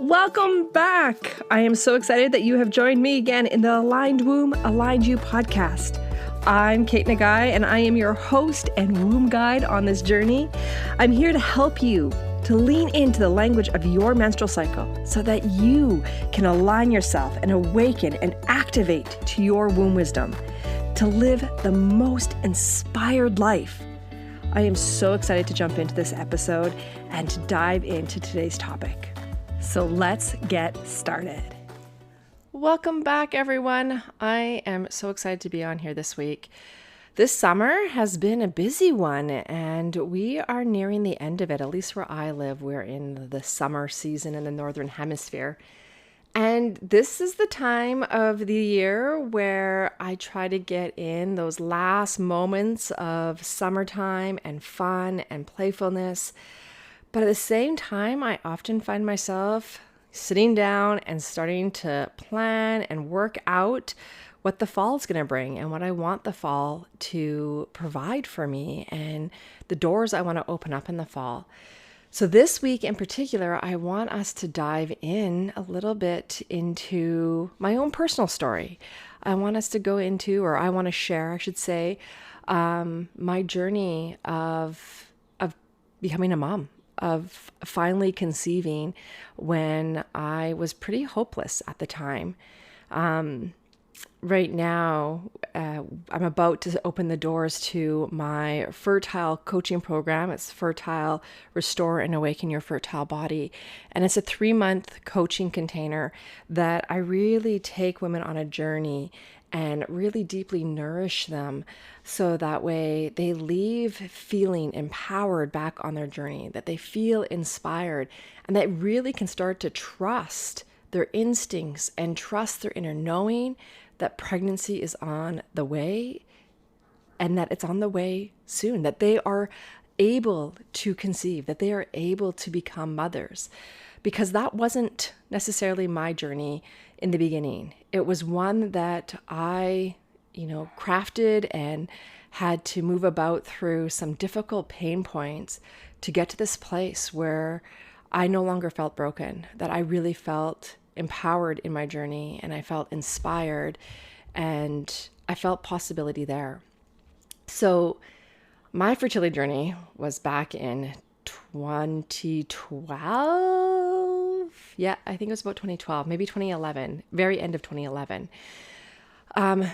Welcome back. I am so excited that you have joined me again in the Aligned Womb, Aligned You podcast. I'm Kate Nagai, and I am your host and womb guide on this journey. I'm here to help you to lean into the language of your menstrual cycle so that you can align yourself and awaken and activate to your womb wisdom to live the most inspired life. I am so excited to jump into this episode and to dive into today's topic. So let's get started. Welcome back, everyone. I am so excited to be on here this week. This summer has been a busy one, and we are nearing the end of it. At least where I live, we're in the summer season in the Northern Hemisphere. And this is the time of the year where I try to get in those last moments of summertime and fun and playfulness. But at the same time, I often find myself sitting down and starting to plan and work out what the fall is going to bring and what I want the fall to provide for me and the doors I want to open up in the fall. So this week in particular, I want us to dive in a little bit into my own personal story. I want us to go into, or I want to share, I should say, my journey of becoming a mom, of finally conceiving when I was pretty hopeless at the time. Right now, I'm about to open the doors to my fertile coaching program. It's Fertile, Restore and Awaken Your Fertile Body. And it's a 3-month coaching container that I really take women on a journey and really deeply nourish them so that way they leave feeling empowered back on their journey, that they feel inspired, and that really can start to trust their instincts and trust their inner knowing that pregnancy is on the way and that it's on the way soon, that they are able to conceive, that they are able to become mothers. Because that wasn't necessarily my journey in the beginning. It was one that I, crafted and had to move about through some difficult pain points to get to this place where I no longer felt broken, that I really felt empowered in my journey and I felt inspired and I felt possibility there. So my fertility journey was back in 2012. Yeah, I think it was about 2012, maybe 2011, very end of 2011.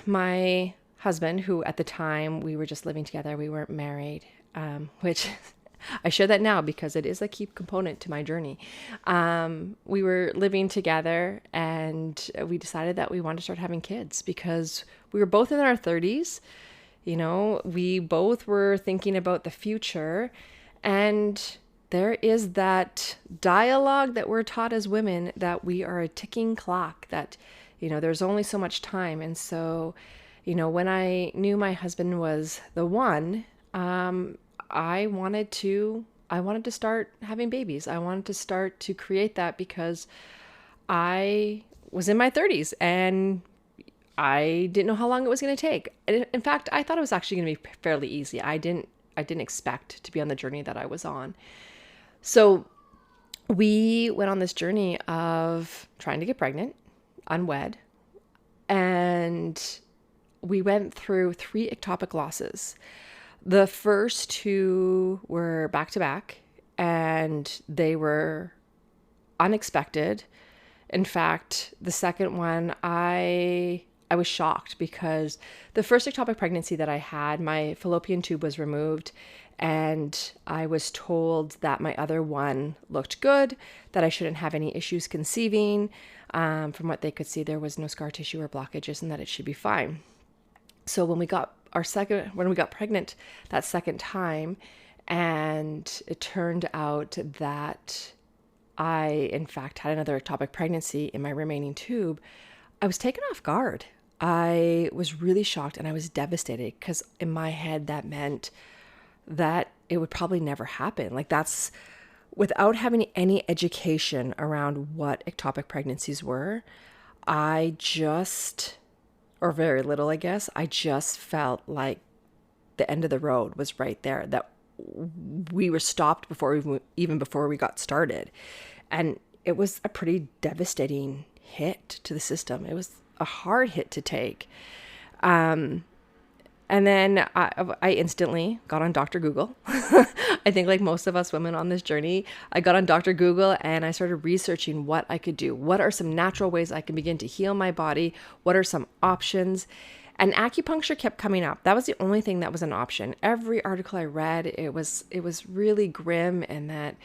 My husband, who at the time we were just living together, we weren't married, which I share that now because it is a key component to my journey. We were living together and we decided that we wanted to start having kids because we were both in our 30s. We both were thinking about the future, and there is that dialogue that we're taught as women that we are a ticking clock, that, there's only so much time. And so, when I knew my husband was the one, I wanted to start having babies. I wanted to start to create that because I was in my 30s and I didn't know how long it was going to take. In fact, I thought it was actually going to be fairly easy. I didn't expect to be on the journey that I was on. So we went on this journey of trying to get pregnant, unwed, and we went through 3 ectopic losses. The first 2 were back to back, and they were unexpected. In fact, the second one, I was shocked because the first ectopic pregnancy that I had, my fallopian tube was removed, and I was told that my other one looked good, that I shouldn't have any issues conceiving. From what they could see, there was no scar tissue or blockages, and that it should be fine. So when we got pregnant that second time, and it turned out that I, in fact, had another ectopic pregnancy in my remaining tube, I was taken off guard. I was really shocked and I was devastated because in my head that meant that it would probably never happen. Like, that's without having any education around what ectopic pregnancies were. Or very little, I guess. I just felt like the end of the road was right there, that we were stopped before we got started. And it was a pretty devastating hit to the system. It was a hard hit to take. And then I instantly got on Dr. Google. I think like most of us women on this journey, I got on Dr. Google and I started researching what I could do. What are some natural ways I can begin to heal my body? What are some options? And acupuncture kept coming up. That was the only thing that was an option. Every article I read, it was really grim, and that,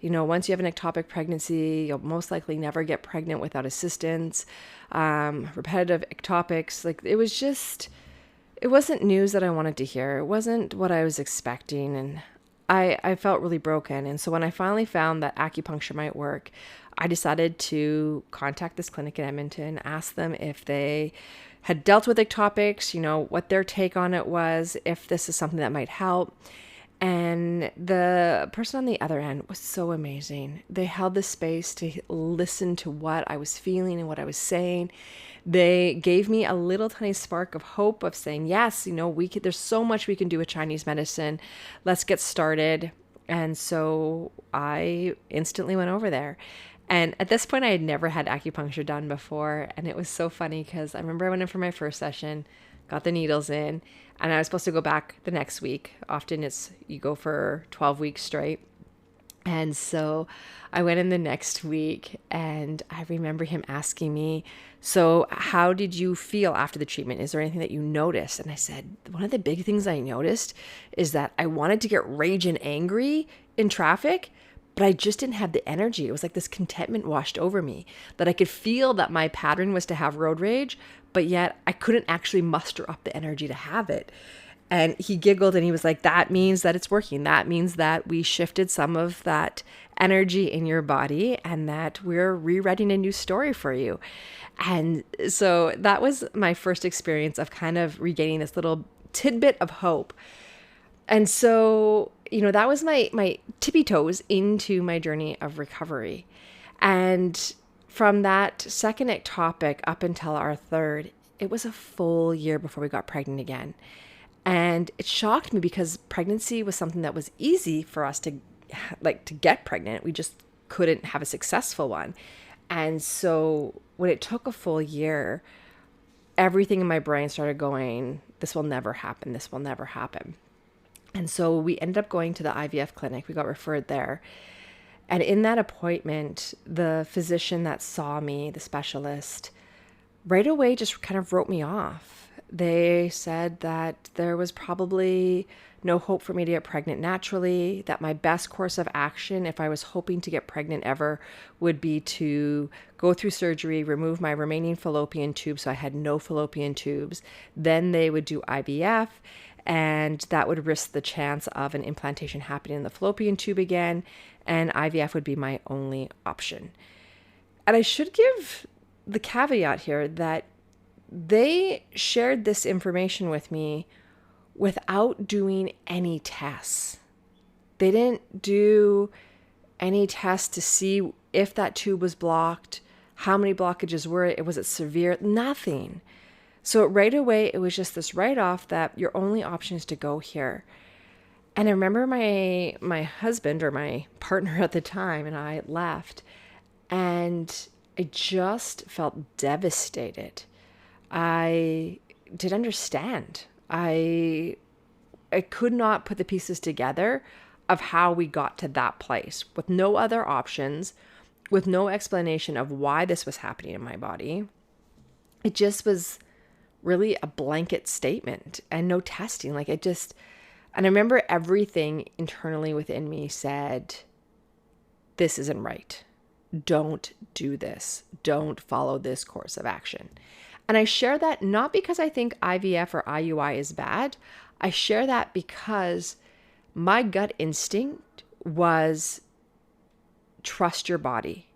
once you have an ectopic pregnancy, you'll most likely never get pregnant without assistance. Repetitive ectopics, like it wasn't news that I wanted to hear. It wasn't what I was expecting, and I felt really broken. And so when I finally found that acupuncture might work, I decided to contact this clinic in Edmonton, ask them if they had dealt with ectopics, what their take on it was, if this is something that might help. And the person on the other end was so amazing. They held the space to listen to what I was feeling and what I was saying. They gave me a little tiny spark of hope of saying, yes, there's so much we can do with Chinese medicine. Let's get started. And so I instantly went over there. And at this point, I had never had acupuncture done before. And it was so funny because I remember I went in for my first session, got the needles in, and I was supposed to go back the next week. Often you go for 12 weeks straight. And so I went in the next week, and I remember him asking me, so how did you feel after the treatment? Is there anything that you noticed? And I said, one of the big things I noticed is that I wanted to get rage and angry in traffic, but I just didn't have the energy. It was like this contentment washed over me, that I could feel that my pattern was to have road rage, but yet I couldn't actually muster up the energy to have it. And he giggled and he was like, that means that it's working. That means that we shifted some of that energy in your body and that we're rewriting a new story for you. And so that was my first experience of kind of regaining this little tidbit of hope. And so, that was my tippy toes into my journey of recovery. And from that second ectopic up until our third, it was a full year before we got pregnant again. And it shocked me because pregnancy was something that was easy for us to get pregnant. We just couldn't have a successful one. And so when it took a full year, everything in my brain started going, this will never happen. This will never happen. And so we ended up going to the IVF clinic. We got referred there. And in that appointment, the physician that saw me, the specialist, right away just kind of wrote me off. They said that there was probably no hope for me to get pregnant naturally, that my best course of action, if I was hoping to get pregnant ever, would be to go through surgery, remove my remaining fallopian tubes, so I had no fallopian tubes. Then they would do IVF, and that would risk the chance of an implantation happening in the fallopian tube again, and IVF would be my only option. And I should give the caveat here that they shared this information with me without doing any tests. They didn't do any tests to see if that tube was blocked, how many blockages were it, was it severe, nothing. So right away, it was just this write-off that your only option is to go here. And I remember my husband, or my partner at the time, and I left, and I just felt devastated. I didn't understand. I could not put the pieces together of how we got to that place with no other options, with no explanation of why this was happening in my body. It just was really a blanket statement and no testing. And I remember everything internally within me said, this isn't right. Don't do this. Don't follow this course of action. And I share that not because I think IVF or IUI is bad. I share that because my gut instinct was trust your body.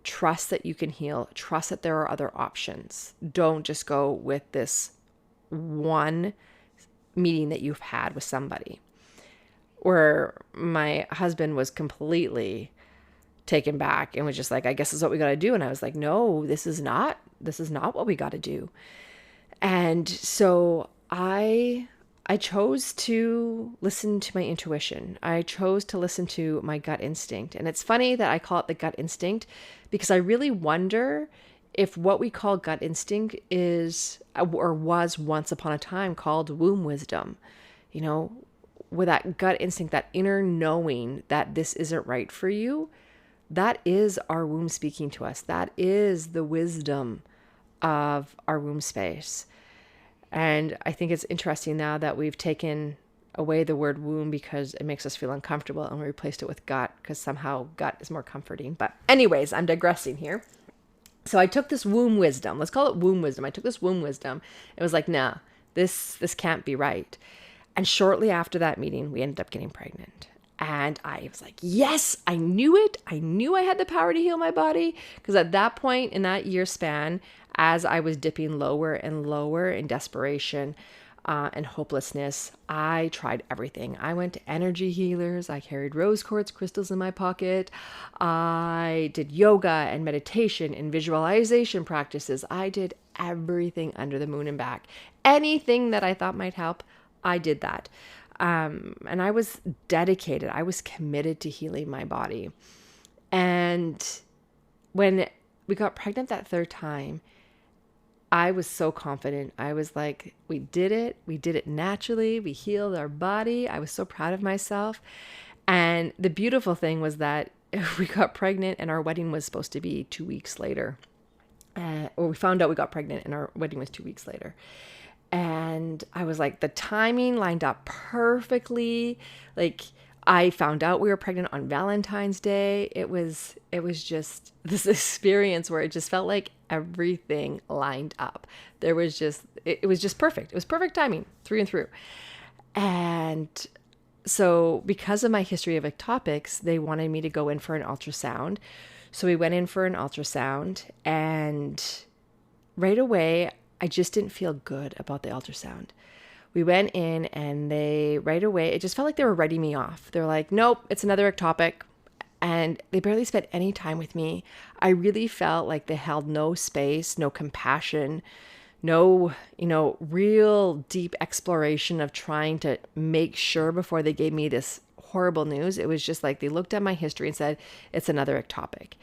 Trust that you can heal. Trust that there are other options. Don't just go with this one meeting that you've had with somebody. Where my husband was completely taken back and was just like, I guess this is what we got to do. And I was like, no, this is not what we got to do. And so I I chose to listen to my intuition. I chose to listen to my gut instinct. And it's funny that I call it the gut instinct because I really wonder if what we call gut instinct is or was once upon a time called womb wisdom. You know, with that gut instinct, that inner knowing that this isn't right for you, that is our womb speaking to us. That is the wisdom of our womb space. And I think it's interesting now that we've taken away the word womb because it makes us feel uncomfortable, and we replaced it with gut because somehow gut is more comforting. But anyways, I'm digressing here. So I took this womb wisdom. Let's call it womb wisdom. I took this womb wisdom. It was like, nah, this can't be right. And shortly after that meeting, we ended up getting pregnant. And I was like, yes, I knew it. I knew I had the power to heal my body. Because at that point in that year span, as I was dipping lower and lower in desperation and hopelessness, I tried everything. I went to energy healers. I carried rose quartz crystals in my pocket. I did yoga and meditation and visualization practices. I did everything under the moon and back. Anything that I thought might help, I did that. And I was dedicated. I was committed to healing my body. And when we got pregnant that third time, I was so confident. I was like, we did it. We did it naturally. We healed our body. I was so proud of myself. And the beautiful thing was that we got pregnant and our wedding was supposed to be 2 weeks later. Or we found out we got pregnant and our wedding was 2 weeks later. And I was like, the timing lined up perfectly. Like, I found out we were pregnant on Valentine's Day. It was just this experience where it just felt like everything lined up. There was just, it was just perfect. It was perfect timing through and through. And so because of my history of ectopics, they wanted me to go in for an ultrasound. So we went in for an ultrasound, and right away, I just didn't feel good about the ultrasound. We went in and right away, it just felt like they were writing me off. They're like, nope, it's another ectopic. And they barely spent any time with me. I really felt like they held no space, no compassion, no, real deep exploration of trying to make sure before they gave me this horrible news. It was just like they looked at my history and said, it's another ectopic.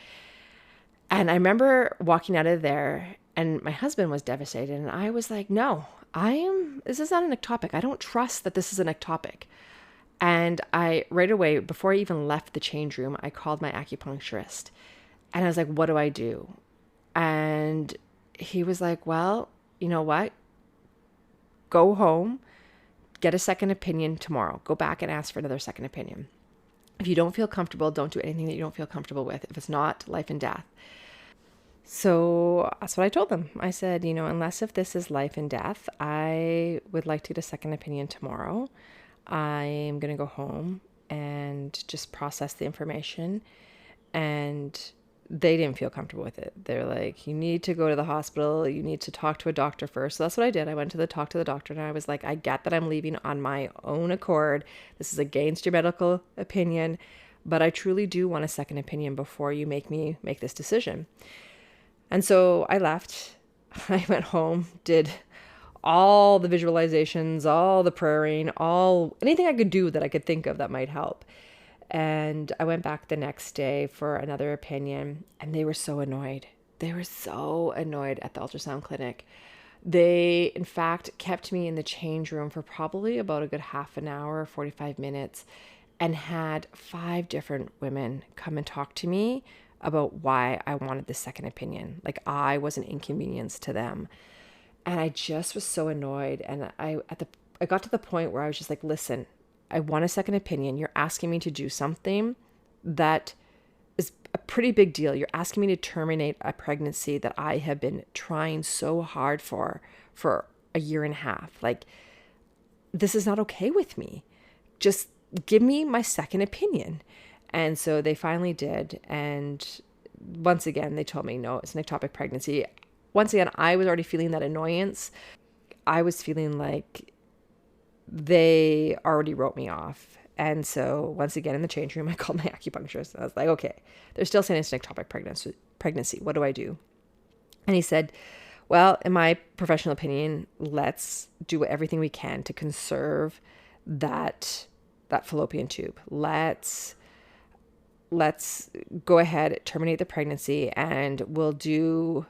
And I remember walking out of there, and my husband was devastated. And I was like, no, this is not an ectopic. I don't trust that this is an ectopic. And I, right away, before I even left the change room, I called my acupuncturist. And I was like, what do I do? And he was like, well, you know what? Go home, get a second opinion tomorrow. Go back and ask for another second opinion. If you don't feel comfortable, don't do anything that you don't feel comfortable with. If it's not life and death. So that's what I told them. I said, unless if this is life and death, I would like to get a second opinion tomorrow. I'm going to go home and just process the information. And they didn't feel comfortable with it. They're like, you need to go to the hospital. You need to talk to a doctor first. So that's what I did. I went to talk to the doctor, and I was like, I get that I'm leaving on my own accord. This is against your medical opinion, but I truly do want a second opinion before you make me make this decision. And so I left. I went home, did all the visualizations, all the praying, anything I could do that I could think of that might help. And I went back the next day for another opinion, and they were so annoyed. They were so annoyed at the ultrasound clinic. They, in fact, kept me in the change room for probably about a good half an hour, 45 minutes, and had 5 different women come and talk to me about why I wanted this second opinion. Like I was an inconvenience to them. And I just was so annoyed. And I got to the point where I was just like, listen, I want a second opinion. You're asking me to do something that is a pretty big deal. You're asking me to terminate a pregnancy that I have been trying so hard for a year and a half. Like, this is not okay with me. Just give me my second opinion. And so they finally did. And once again, they told me, no, it's an ectopic pregnancy. Once again, I was already feeling that annoyance. I was feeling like they already wrote me off. And so once again, in the change room, I called my acupuncturist. I was like, okay, they're still saying it's an ectopic pregnancy. What do I do? And he said, Well, in my professional opinion, let's do everything we can to conserve that fallopian tube. Let's go ahead, terminate the pregnancy, and we'll do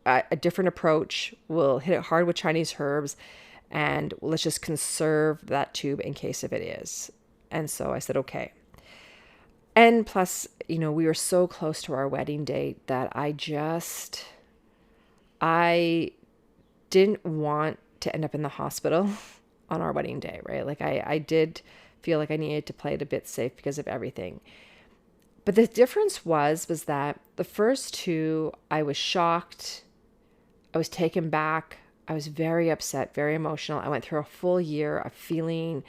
a different approach. We'll hit it hard with Chinese herbs, and let's just conserve that tube in case if it is. And so I said, okay. And plus, we were so close to our wedding date that I didn't want to end up in the hospital on our wedding day, right? Like I did feel like I needed to play it a bit safe because of everything. But the difference was that the first two, I was shocked. I was taken back. I was very upset, very emotional. I went through a full year of feeling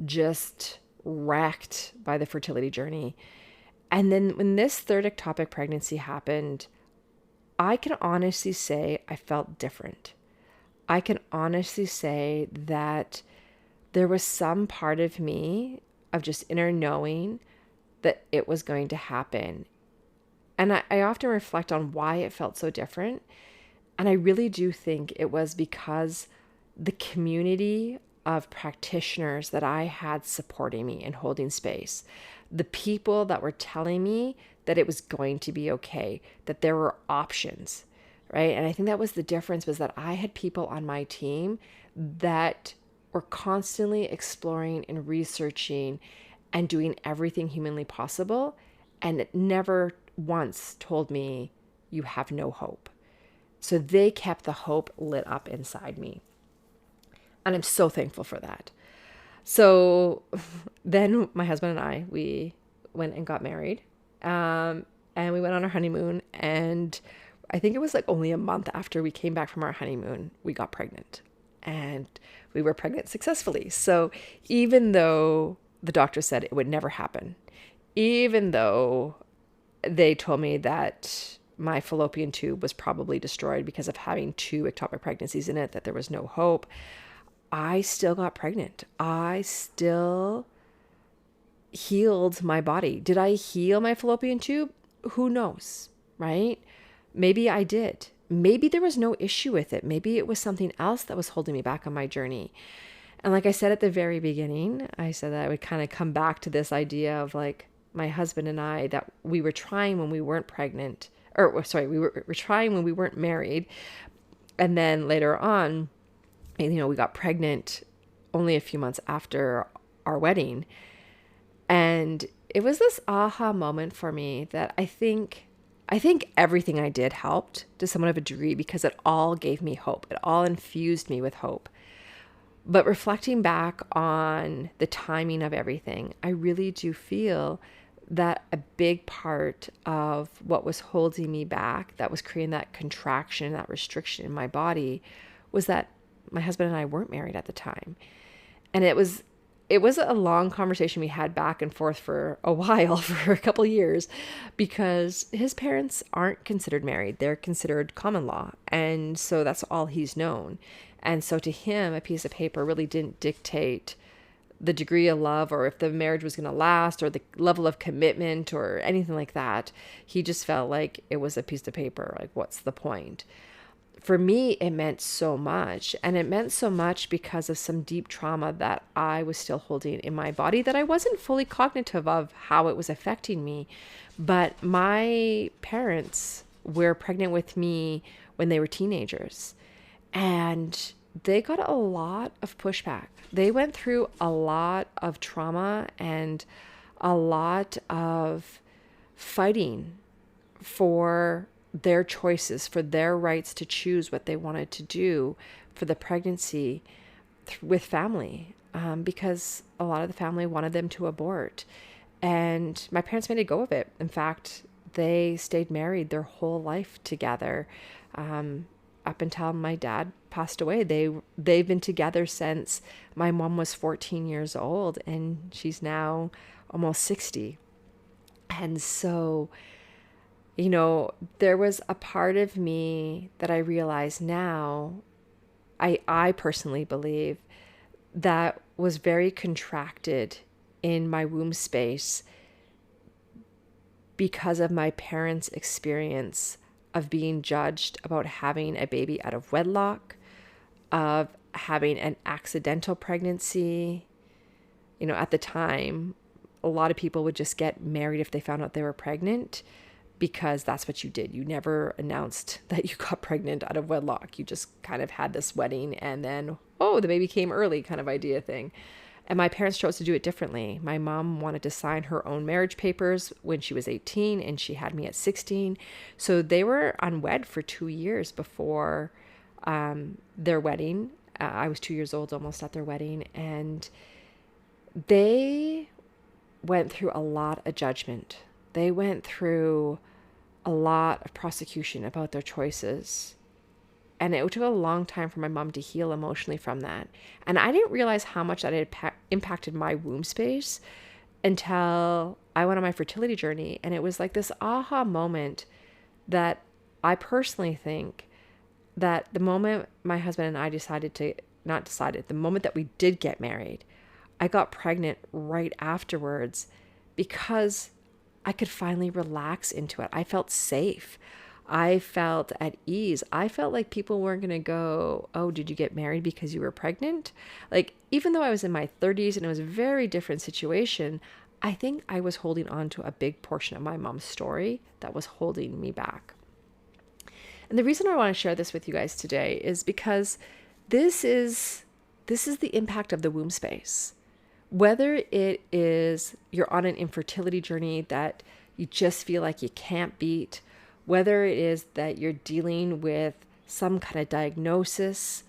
just wrecked by the fertility journey. And then when this third ectopic pregnancy happened, I can honestly say I felt different. I can honestly say that there was some part of me of just inner knowing that it was going to happen. And I often reflect on why it felt so different. And I really do think it was because the community of practitioners that I had supporting me and holding space, the people that were telling me that it was going to be okay, that there were options, right? And I think that was the difference, was that I had people on my team that were constantly exploring and researching and doing everything humanly possible, and it never once told me you have no hope. So they kept the hope lit up inside me. And I'm so thankful for that. So then my husband and I, we went and got married. And we went on our honeymoon. And I think it was like only a month after we came back from our honeymoon, we got pregnant. And we were pregnant successfully. So even though the doctor said it would never happen, even though they told me that my fallopian tube was probably destroyed because of having 2 ectopic pregnancies in it, that there was no hope, I still got pregnant. I still healed my body. Did I heal my fallopian tube? Who knows, right? Maybe I did. Maybe there was no issue with it. Maybe it was something else that was holding me back on my journey. And like I said at the very beginning, I said that I would kind of come back to this idea of like my husband and I, that we were trying when we weren't pregnant, or sorry, we were trying when we weren't married. And then later on, we got pregnant only a few months after our wedding. And it was this aha moment for me that I think everything I did helped to somewhat of a degree, because it all gave me hope. It all infused me with hope. But reflecting back on the timing of everything, I really do feel that a big part of what was holding me back, that was creating that contraction, that restriction in my body, was that my husband and I weren't married at the time. And it was a long conversation we had back and forth for a while, for a couple of years, because his parents aren't considered married. They're considered common law. And so that's all he's known. And so to him, a piece of paper really didn't dictate the degree of love, or if the marriage was going to last, or the level of commitment, or anything like that. He just felt like it was a piece of paper. Like, what's the point? For me, it meant so much. And it meant so much because of some deep trauma that I was still holding in my body, that I wasn't fully cognitive of how it was affecting me. But my parents were pregnant with me when they were teenagers. And they got a lot of pushback. They went through a lot of trauma and a lot of fighting for their choices, for their rights to choose what they wanted to do for the pregnancy with family, because a lot of the family wanted them to abort. And my parents made a go of it. In fact, they stayed married their whole life together, up until my dad passed away. They've been together since my mom was 14 years old, and she's now almost 60. And so, there was a part of me that I realize now, I personally believe, that was very contracted in my womb space because of my parents' experience of being judged about having a baby out of wedlock, of having an accidental pregnancy. You know, at the time, a lot of people would just get married if they found out they were pregnant because that's what you did. You never announced that you got pregnant out of wedlock. You just kind of had this wedding and then, oh, the baby came early kind of idea thing. And my parents chose to do it differently. My mom wanted to sign her own marriage papers when she was 18 and she had me at 16. So they were unwed for 2 years before their wedding. I was 2 years old almost at their wedding. And they went through a lot of judgment. They went through a lot of prosecution about their choices. And it took a long time for my mom to heal emotionally from that. And I didn't realize how much that had impacted my womb space until I went on my fertility journey. And it was like this aha moment that I personally think that the moment my husband and I the moment that we did get married, I got pregnant right afterwards because I could finally relax into it. I felt safe. I felt at ease. I felt like people weren't going to go, oh, did you get married because you were pregnant? Like, even though I was in my 30s and it was a very different situation, I think I was holding on to a big portion of my mom's story that was holding me back. And the reason I want to share this with you guys today is because this is the impact of the womb space. Whether it is you're on an infertility journey that you just feel like you can't beat, whether it is that you're dealing with some kind of diagnosis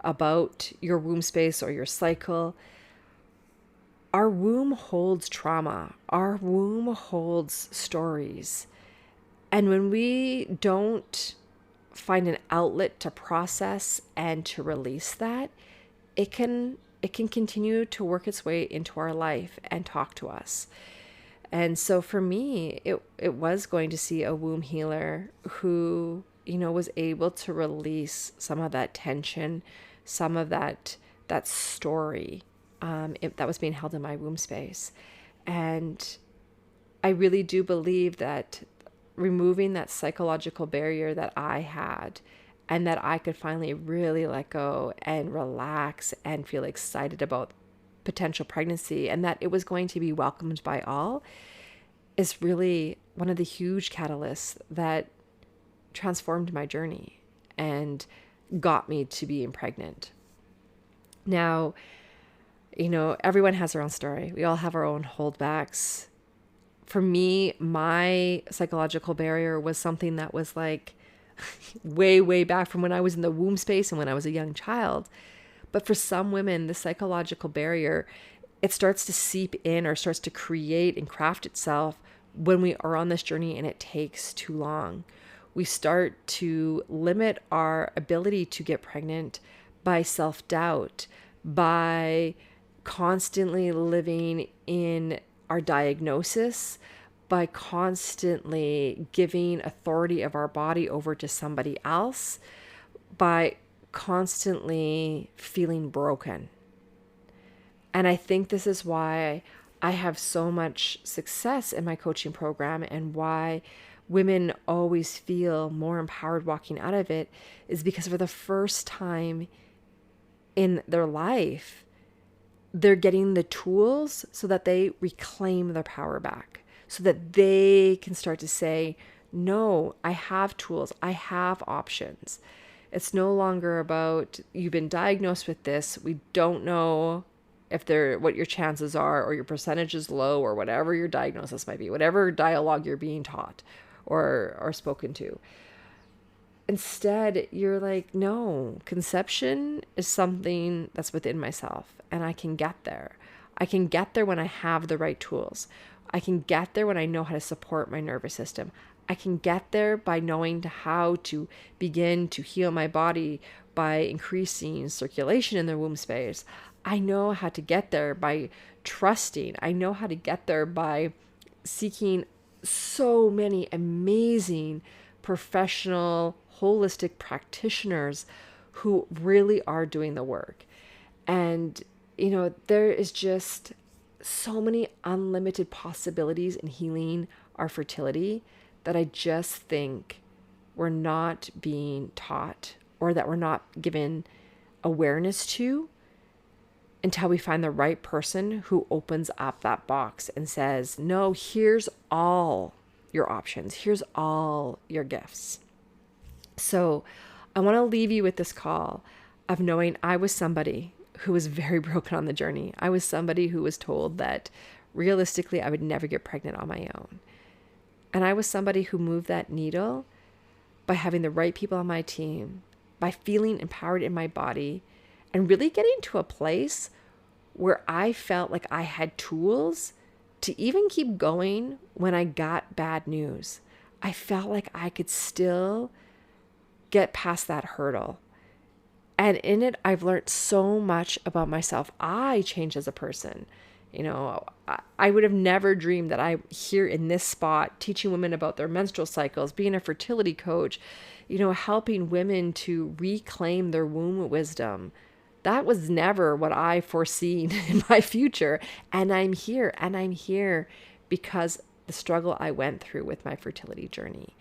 about your womb space or your cycle, our womb holds trauma. Our womb holds stories. And when we don't find an outlet to process and to release that, it can continue to work its way into our life and talk to us. And so for me, it was going to see a womb healer who, was able to release some of that tension, some of that story that was being held in my womb space. And I really do believe that removing that psychological barrier that I had, and that I could finally really let go and relax and feel excited about potential pregnancy, and that it was going to be welcomed by all, is really one of the huge catalysts that transformed my journey and got me to being pregnant. Now, everyone has their own story. We all have our own holdbacks. For me, my psychological barrier was something that was like way, way back from when I was in the womb space and when I was a young child. But for some women, the psychological barrier, it starts to seep in or starts to create and craft itself when we are on this journey and it takes too long. We start to limit our ability to get pregnant by self-doubt, by constantly living in our diagnosis, by constantly giving authority of our body over to somebody else, by constantly feeling broken. And I think this is why I have so much success in my coaching program, and why women always feel more empowered walking out of it, is because for the first time in their life, they're getting the tools so that they reclaim their power back, so that they can start to say, no, I have tools, I have options. It's no longer about, you've been diagnosed with this, we don't know what your chances are, or your percentage is low, or whatever your diagnosis might be, whatever dialogue you're being taught or spoken to. Instead, you're like, no, conception is something that's within myself, and I can get there. I can get there when I have the right tools. I can get there when I know how to support my nervous system. I can get there by knowing how to begin to heal my body by increasing circulation in the womb space. I know how to get there by trusting. I know how to get there by seeking so many amazing professional, holistic practitioners who really are doing the work. And, there is just so many unlimited possibilities in healing our fertility that I just think we're not being taught or that we're not given awareness to until we find the right person who opens up that box and says, no, here's all your options. Here's all your gifts. So I want to leave you with this call of knowing I was somebody who was very broken on the journey. I was somebody who was told that realistically I would never get pregnant on my own. And I was somebody who moved that needle by having the right people on my team, by feeling empowered in my body, and really getting to a place where I felt like I had tools to even keep going when I got bad news. I felt like I could still get past that hurdle. And in it, I've learned so much about myself. I changed as a person. You know, I would have never dreamed that I'm here in this spot, teaching women about their menstrual cycles, being a fertility coach, you know, helping women to reclaim their womb wisdom. That was never what I foreseen in my future. And I'm here because the struggle I went through with my fertility journey.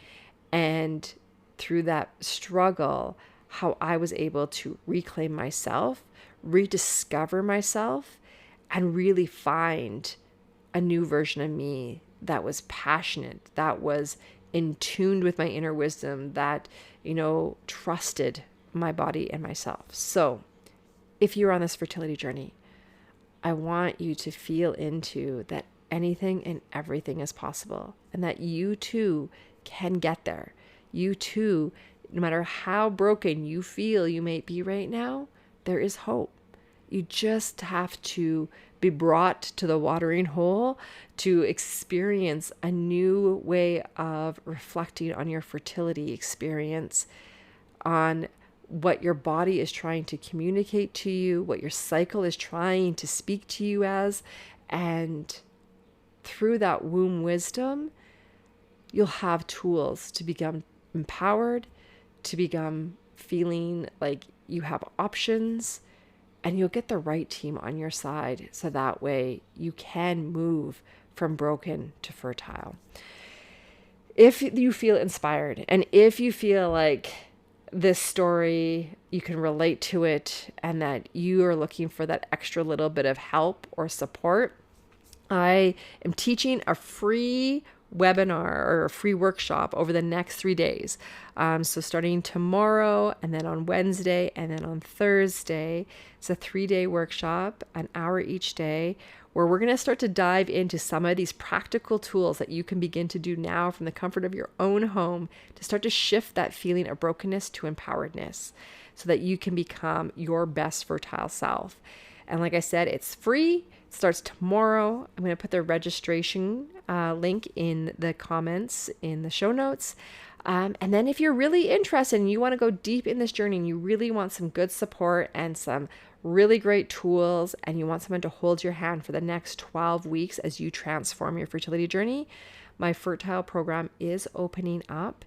And through that struggle, how I was able to reclaim myself, rediscover myself, and really find a new version of me that was passionate, that was in tune with my inner wisdom, that, you know, trusted my body and myself. So if you're on this fertility journey, I want you to feel into that anything and everything is possible, and that you too can get there. You too, no matter how broken you feel you may be right now, there is hope. You just have to be brought to the watering hole to experience a new way of reflecting on your fertility experience, on what your body is trying to communicate to you, what your cycle is trying to speak to you as. And through that womb wisdom, you'll have tools to become empowered, to become feeling like you have options, and you'll get the right team on your side. So that way you can move from broken to fertile. If you feel inspired, and if you feel like this story, you can relate to it, and that you are looking for that extra little bit of help or support, I am teaching a free webinar or a free workshop over the next 3 days. So starting tomorrow, and then on Wednesday, and then on Thursday. It's a 3-day workshop, an hour each day, where we're going to start to dive into some of these practical tools that you can begin to do now from the comfort of your own home to start to shift that feeling of brokenness to empoweredness, so that you can become your best fertile self. And like I said, it's free. It starts tomorrow. I'm going to put the registration link in the comments in the show notes. And then if you're really interested and you want to go deep in this journey and you really want some good support and some really great tools, and you want someone to hold your hand for the next 12 weeks as you transform your fertility journey, my Fertile program is opening up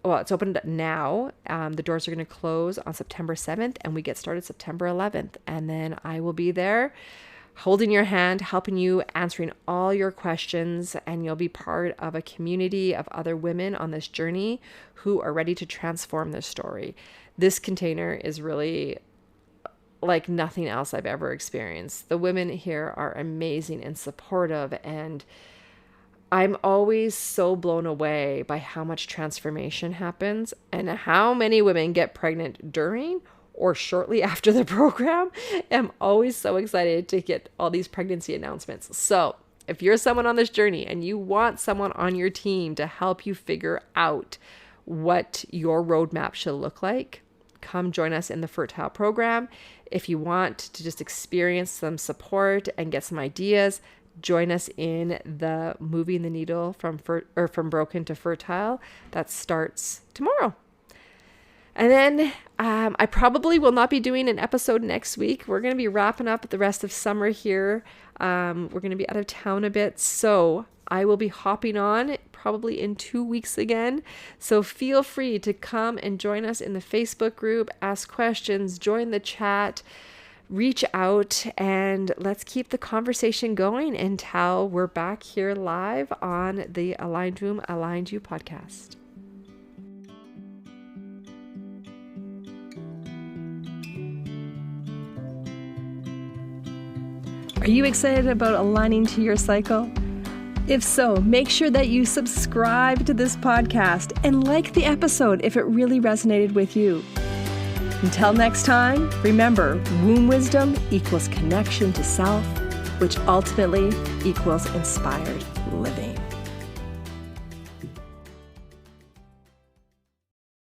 it's opened now. The doors are going to close on September 7th, and we get started September 11th. And then I will be there holding your hand, helping you, answering all your questions, and you'll be part of a community of other women on this journey who are ready to transform their story. This container is really like nothing else I've ever experienced. The women here are amazing and supportive, and I'm always so blown away by how much transformation happens and how many women get pregnant during or shortly after the program. I'm always so excited to get all these pregnancy announcements. So if you're someone on this journey and you want someone on your team to help you figure out what your roadmap should look like, come join us in the Fertile program. If you want to just experience some support and get some ideas, join us in the Moving the Needle from Broken to Fertile. That starts tomorrow. And then I probably will not be doing an episode next week. We're going to be wrapping up the rest of summer here. We're going to be out of town a bit. So I will be hopping on probably in 2 weeks again. So feel free to come and join us in the Facebook group, ask questions, join the chat, reach out, and let's keep the conversation going until we're back here live on the Aligned Womb, Aligned You podcast. Are you excited about aligning to your cycle? If so, make sure that you subscribe to this podcast and like the episode if it really resonated with you. Until next time, remember, womb wisdom equals connection to self, which ultimately equals inspired living.